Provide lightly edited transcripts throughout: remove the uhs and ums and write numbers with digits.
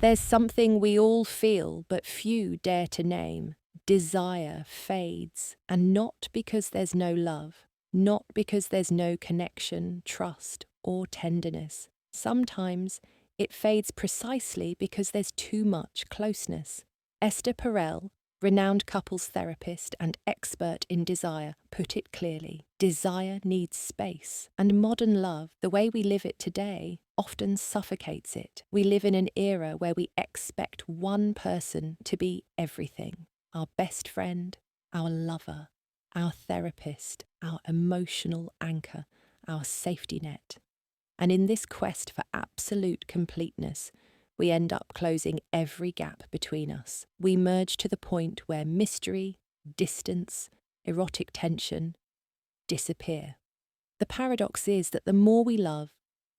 There's something we all feel but few dare to name. Desire fades, and not because there's no love, not because there's no connection, trust, or tenderness. Sometimes it fades precisely because there's too much closeness. Esther Perel, renowned couples therapist and expert in desire, put it clearly. Desire needs space, and modern love, the way we live it today, often suffocates it. We live in an era where we expect one person to be everything: our best friend, our lover, our therapist, our emotional anchor, our safety net. And in this quest for absolute completeness, we end up closing every gap between us. We merge to the point where mystery, distance, erotic tension disappear. The paradox is that the more we love,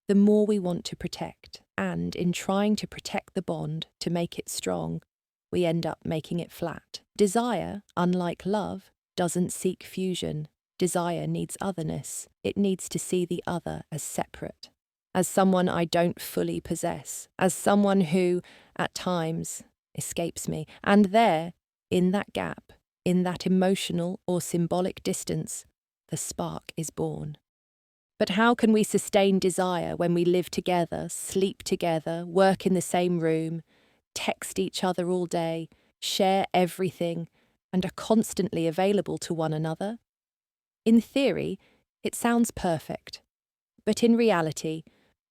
the more we want to protect. And in trying to protect the bond, to make it strong, we end up making it flat. Desire, unlike love, doesn't seek fusion. Desire needs otherness. It needs to see the other as separate, as someone I don't fully possess, as someone who, at times, escapes me. And there, in that gap, in that emotional or symbolic distance, the spark is born. But how can we sustain desire when we live together, sleep together, work in the same room, text each other all day, share everything, and are constantly available to one another? In theory, it sounds perfect. But in reality,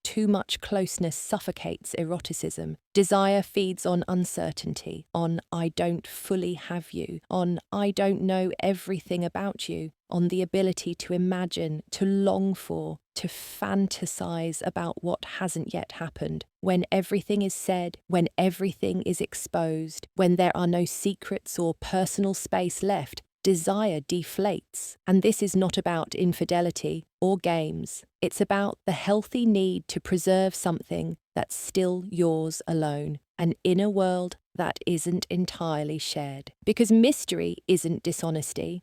too much closeness suffocates eroticism. Desire feeds on uncertainty, on "I don't fully have you," on "I don't know everything about you," on the ability to imagine, to long for, to fantasize about what hasn't yet happened. When everything is said, when everything is exposed, when there are no secrets or personal space left, desire deflates. And this is not about infidelity or games. It's about the healthy need to preserve something that's still yours alone, an inner world that isn't entirely shared. Because mystery isn't dishonesty.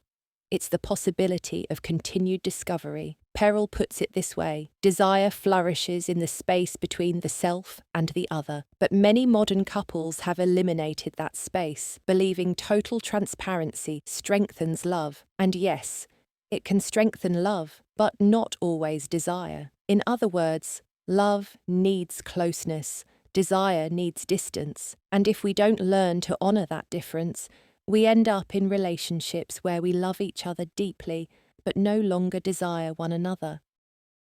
It's the possibility of continued discovery. Perel puts it this way: desire flourishes in the space between the self and the other. But many modern couples have eliminated that space, believing total transparency strengthens love. And yes, it can strengthen love, but not always desire. In other words, love needs closeness, desire needs distance. And if we don't learn to honor that difference, we end up in relationships where we love each other deeply, but no longer desire one another.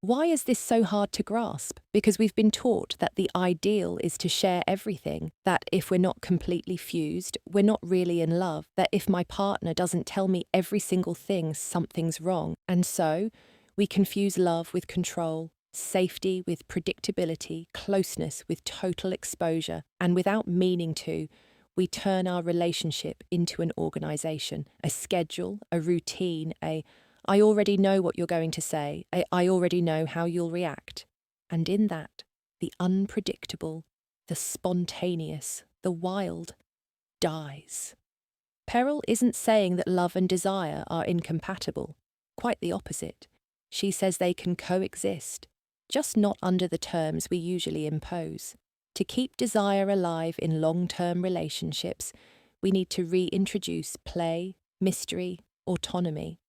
Why is this so hard to grasp? Because we've been taught that the ideal is to share everything, that if we're not completely fused, we're not really in love, that if my partner doesn't tell me every single thing, something's wrong. And so, we confuse love with control, safety with predictability, closeness with total exposure, and without meaning to, we turn our relationship into an organization, a schedule, a routine, I already know what you're going to say, I already know how you'll react. And in that, the unpredictable, the spontaneous, the wild dies. Perel isn't saying that love and desire are incompatible. Quite the opposite. She says they can coexist, just not under the terms we usually impose. To keep desire alive in long-term relationships, we need to reintroduce play, mystery, autonomy.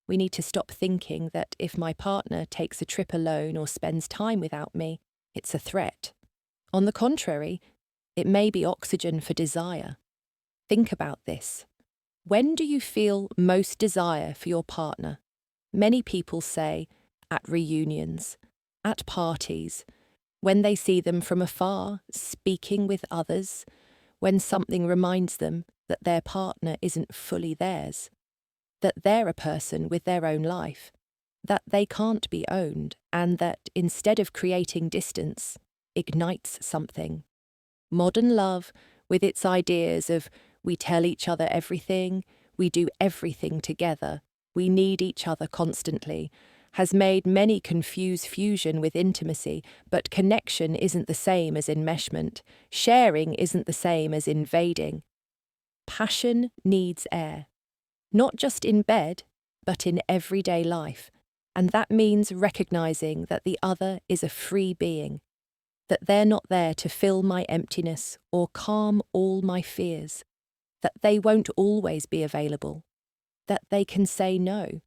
We need to stop thinking that if my partner takes a trip alone or spends time without me, it's a threat. On the contrary, it may be oxygen for desire. Think about this. When do you feel most desire for your partner? Many people say at reunions, at parties, when they see them from afar, speaking with others, when something reminds them that their partner isn't fully theirs, that they're a person with their own life, that they can't be owned, and that instead of creating distance, ignites something. Modern love, with its ideas of we tell each other everything, we do everything together, we need each other constantly, has made many confuse fusion with intimacy, but connection isn't the same as enmeshment. Sharing isn't the same as invading. Passion needs air, not just in bed, but in everyday life, and that means recognizing that the other is a free being, that they're not there to fill my emptiness or calm all my fears, that they won't always be available, that they can say no,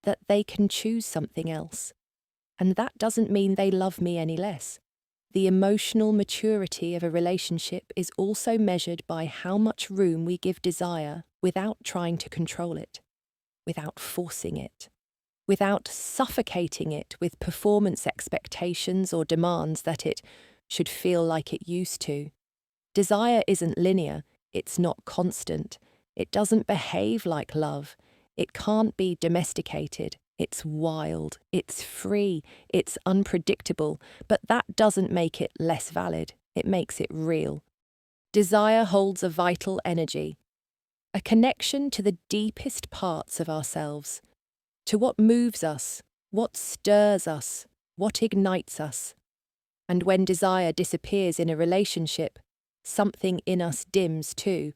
that they can choose something else. And that doesn't mean they love me any less. The emotional maturity of a relationship is also measured by how much room we give desire without trying to control it, without forcing it, without suffocating it with performance expectations or demands that it should feel like it used to. Desire isn't linear, it's not constant, it doesn't behave like love, it can't be domesticated, it's wild, it's free, it's unpredictable, but that doesn't make it less valid, it makes it real. Desire holds a vital energy, a connection to the deepest parts of ourselves, to what moves us, what stirs us, what ignites us. And when desire disappears in a relationship, something in us dims too,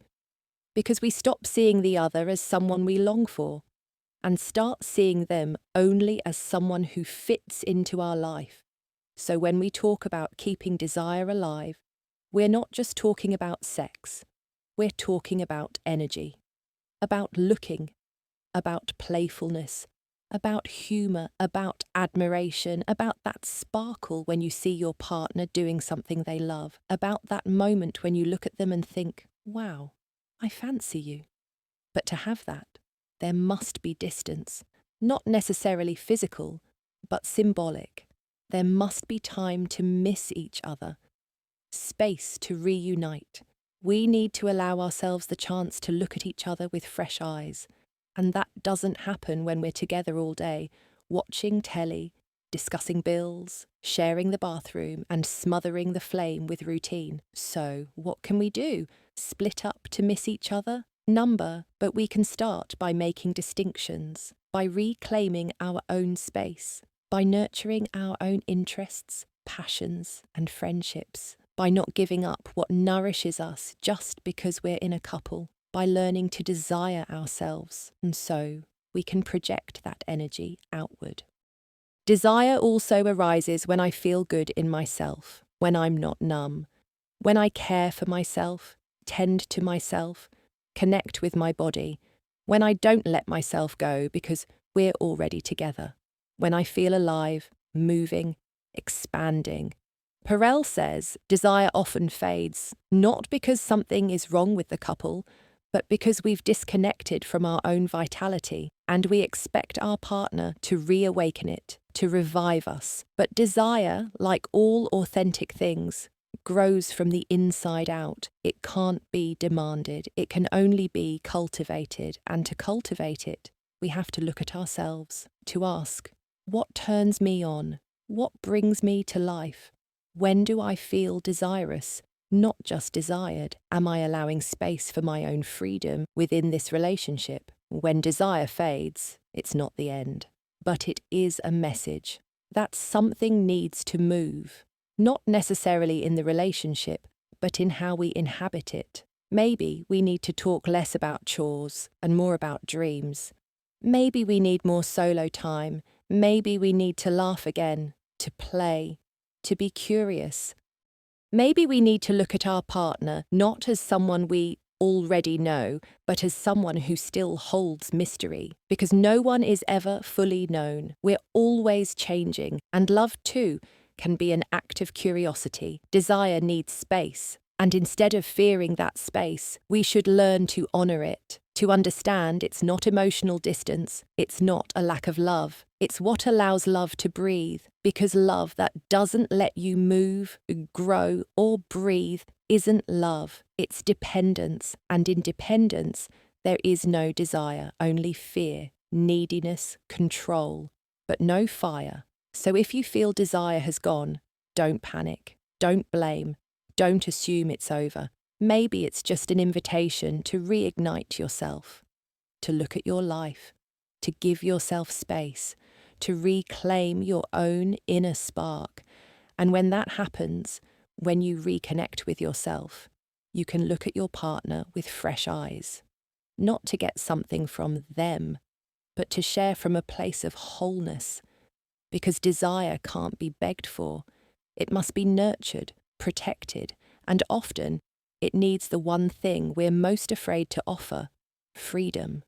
because we stop seeing the other as someone we long for, and start seeing them only as someone who fits into our life. So when we talk about keeping desire alive, we're not just talking about sex, we're talking about energy, about looking, about playfulness, about humour, about admiration, about that sparkle when you see your partner doing something they love, about that moment when you look at them and think, wow, I fancy you. But to have that, there must be distance, not necessarily physical, but symbolic. There must be time to miss each other, space to reunite. We need to allow ourselves the chance to look at each other with fresh eyes. And that doesn't happen when we're together all day, watching telly, discussing bills, sharing the bathroom, and smothering the flame with routine. So, what can we do? Split up to miss each other? Number, but we can start by making distinctions, by reclaiming our own space, by nurturing our own interests, passions, and friendships, by not giving up what nourishes us just because we're in a couple, by learning to desire ourselves, and so we can project that energy outward. Desire also arises when I feel good in myself, when I'm not numb, when I care for myself, tend to myself, connect with my body, when I don't let myself go because we're already together, when I feel alive, moving, expanding. Perel says desire often fades, not because something is wrong with the couple, but because we've disconnected from our own vitality and we expect our partner to reawaken it, to revive us. But desire, like all authentic things, grows from the inside out. It can't be demanded. It can only be cultivated. And to cultivate it, we have to look at ourselves, to ask, what turns me on? What brings me to life? When do I feel desirous? Not just desired. Am I allowing space for my own freedom within this relationship? When desire fades, it's not the end, but it is a message that something needs to move, not necessarily in the relationship, but in how we inhabit it. Maybe we need to talk less about chores and more about dreams. Maybe we need more solo time. Maybe we need to laugh again, to play, to be curious. Maybe we need to look at our partner not as someone we already know, but as someone who still holds mystery, because no one is ever fully known. We're always changing, and love too can be an act of curiosity. Desire needs space, and instead of fearing that space, we should learn to honor it, to understand it's not emotional distance, it's not a lack of love. It's what allows love to breathe, because love that doesn't let you move, grow, or breathe isn't love. It's dependence, and in dependence, there is no desire, only fear, neediness, control, but no fire. So if you feel desire has gone, don't panic, don't blame, don't assume it's over. Maybe it's just an invitation to reignite yourself, to look at your life, to give yourself space, to reclaim your own inner spark. And when that happens, when you reconnect with yourself, you can look at your partner with fresh eyes, not to get something from them, but to share from a place of wholeness, because desire can't be begged for. It must be nurtured, protected, and often it needs the one thing we're most afraid to offer: freedom.